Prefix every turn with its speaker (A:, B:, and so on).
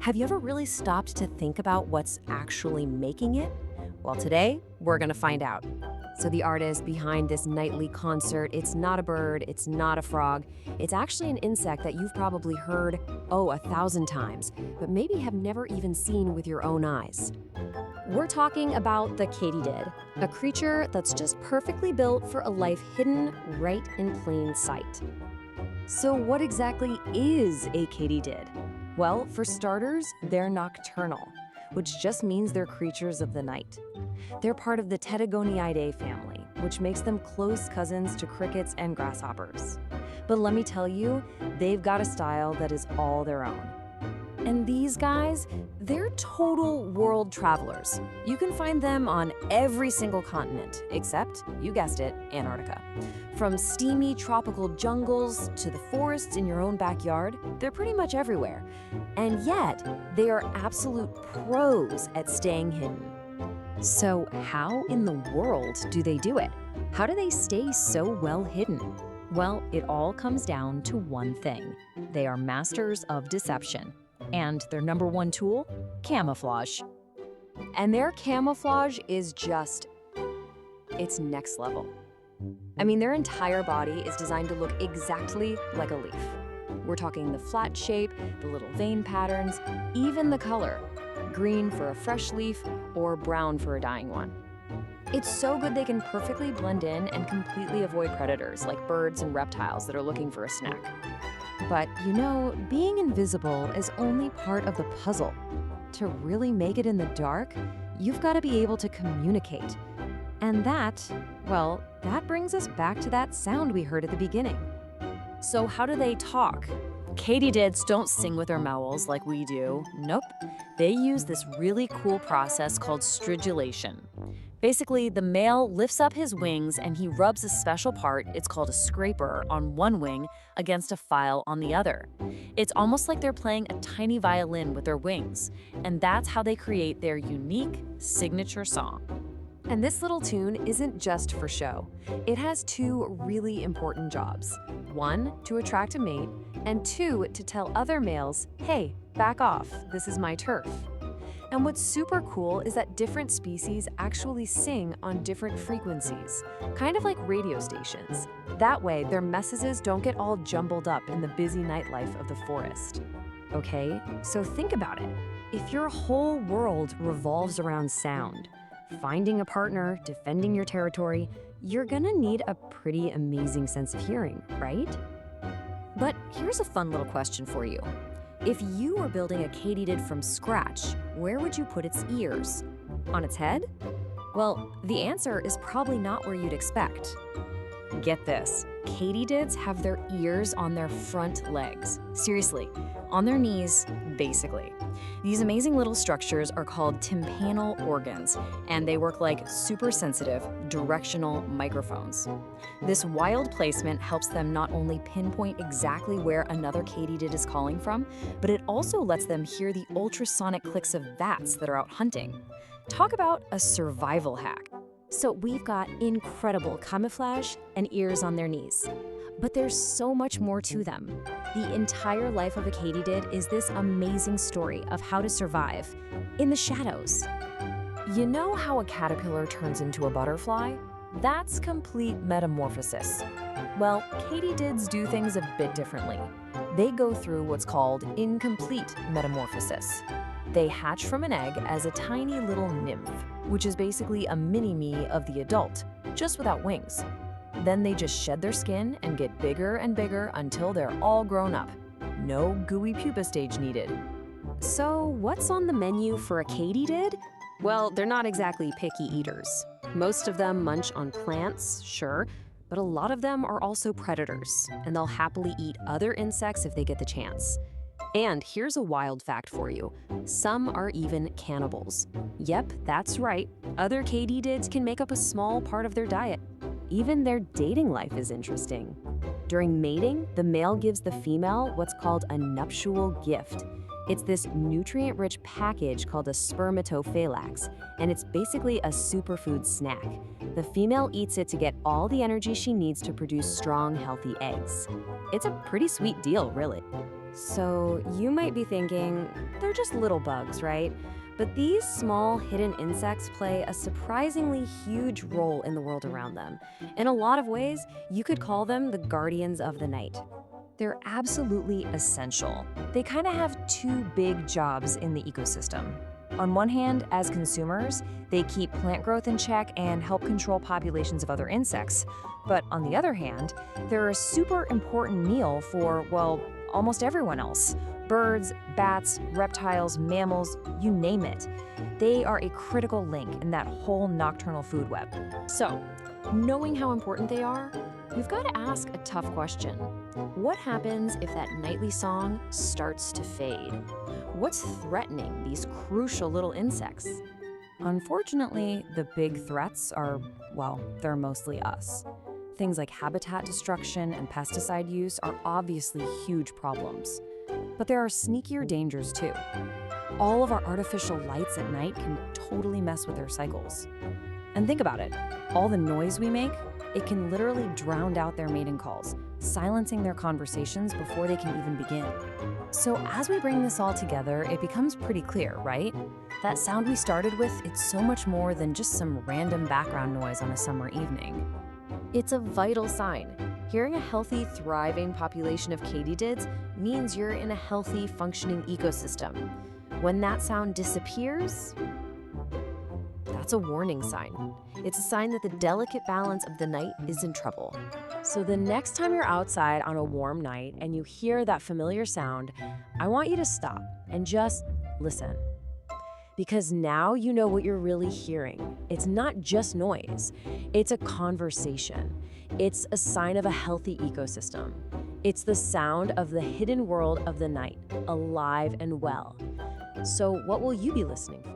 A: Have you ever really stopped to think about what's actually making it? Well, today, we're gonna find out. So the artist behind this nightly concert, it's not a bird, it's not a frog. It's actually an insect that you've probably heard, 1,000 times, but maybe have never even seen with your own eyes. We're talking about the katydid, a creature that's just perfectly built for a life hidden right in plain sight. So what exactly is a katydid? Well, for starters, they're nocturnal, which just means they're creatures of the night. They're part of the Tettigoniidae family, which makes them close cousins to crickets and grasshoppers. But let me tell you, they've got a style that is all their own. And these guys, they're total world travelers. You can find them on every single continent, except, you guessed it, Antarctica. From steamy tropical jungles to the forests in your own backyard, they're pretty much everywhere. And yet, they are absolute pros at staying hidden. So how in the world do they do it? How do they stay so well hidden? Well, it all comes down to one thing. They are masters of deception. And their number one tool? Camouflage. And their camouflage is it's next level. I mean, their entire body is designed to look exactly like a leaf. We're talking the flat shape, the little vein patterns, even the color. Green for a fresh leaf or brown for a dying one. It's so good they can perfectly blend in and completely avoid predators like birds and reptiles that are looking for a snack. But you know, being invisible is only part of the puzzle. To really make it in the dark, you've got to be able to communicate. And that brings us back to that sound we heard at the beginning. So how do they talk? Katydids don't sing with their mouths like we do. Nope. They use this really cool process called stridulation. Basically, the male lifts up his wings and he rubs a special part, it's called a scraper, on one wing against a file on the other. It's almost like they're playing a tiny violin with their wings, and that's how they create their unique signature song. And this little tune isn't just for show. It has two really important jobs. One, to attract a mate, and two, to tell other males, hey, back off, this is my turf. And what's super cool is that different species actually sing on different frequencies, kind of like radio stations. That way, their messages don't get all jumbled up in the busy nightlife of the forest. Okay, so think about it. If your whole world revolves around sound, finding a partner, defending your territory, you're gonna need a pretty amazing sense of hearing, right? But here's a fun little question for you. If you were building a katydid from scratch, where would you put its ears? On its head? Well, the answer is probably not where you'd expect. Get this, katydids have their ears on their front legs. Seriously, on their knees, basically. These amazing little structures are called tympanal organs, and they work like super sensitive, directional microphones. This wild placement helps them not only pinpoint exactly where another katydid is calling from, but it also lets them hear the ultrasonic clicks of bats that are out hunting. Talk about a survival hack. So we've got incredible camouflage and ears on their knees. But there's so much more to them. The entire life of a katydid is this amazing story of how to survive in the shadows. You know how a caterpillar turns into a butterfly? That's complete metamorphosis. Well, katydids do things a bit differently. They go through what's called incomplete metamorphosis. They hatch from an egg as a tiny little nymph, which is basically a mini-me of the adult, just without wings. Then they just shed their skin and get bigger and bigger until they're all grown up. No gooey pupa stage needed. So what's on the menu for a katydid? Well, they're not exactly picky eaters. Most of them munch on plants, sure, but a lot of them are also predators, and they'll happily eat other insects if they get the chance. And here's a wild fact for you. Some are even cannibals. Yep, that's right. Other katydids can make up a small part of their diet. Even their dating life is interesting. During mating, the male gives the female what's called a nuptial gift. It's this nutrient-rich package called a spermatophalanx, and it's basically a superfood snack. The female eats it to get all the energy she needs to produce strong, healthy eggs. It's a pretty sweet deal, really. So you might be thinking, they're just little bugs, right? But these small, hidden insects play a surprisingly huge role in the world around them. In a lot of ways, you could call them the guardians of the night. They're absolutely essential. They kind of have two big jobs in the ecosystem. On one hand, as consumers, they keep plant growth in check and help control populations of other insects. But on the other hand, they're a super important meal for, well, almost everyone else. Birds, bats, reptiles, mammals, you name it. They are a critical link in that whole nocturnal food web. So, knowing how important they are, we've got to ask a tough question. What happens if that nightly song starts to fade? What's threatening these crucial little insects? Unfortunately, the big threats are, well, they're mostly us. Things like habitat destruction and pesticide use are obviously huge problems. But there are sneakier dangers too. All of our artificial lights at night can totally mess with their cycles. And think about it, all the noise we make, it can literally drown out their mating calls, silencing their conversations before they can even begin. So as we bring this all together, it becomes pretty clear, right? That sound we started with, it's so much more than just some random background noise on a summer evening. It's a vital sign. Hearing a healthy, thriving population of katydids means you're in a healthy, functioning ecosystem. When that sound disappears, that's a warning sign. It's a sign that the delicate balance of the night is in trouble. So the next time you're outside on a warm night and you hear that familiar sound, I want you to stop and just listen. Because now you know what you're really hearing. It's not just noise. It's a conversation. It's a sign of a healthy ecosystem. It's the sound of the hidden world of the night, alive and well. So what will you be listening for?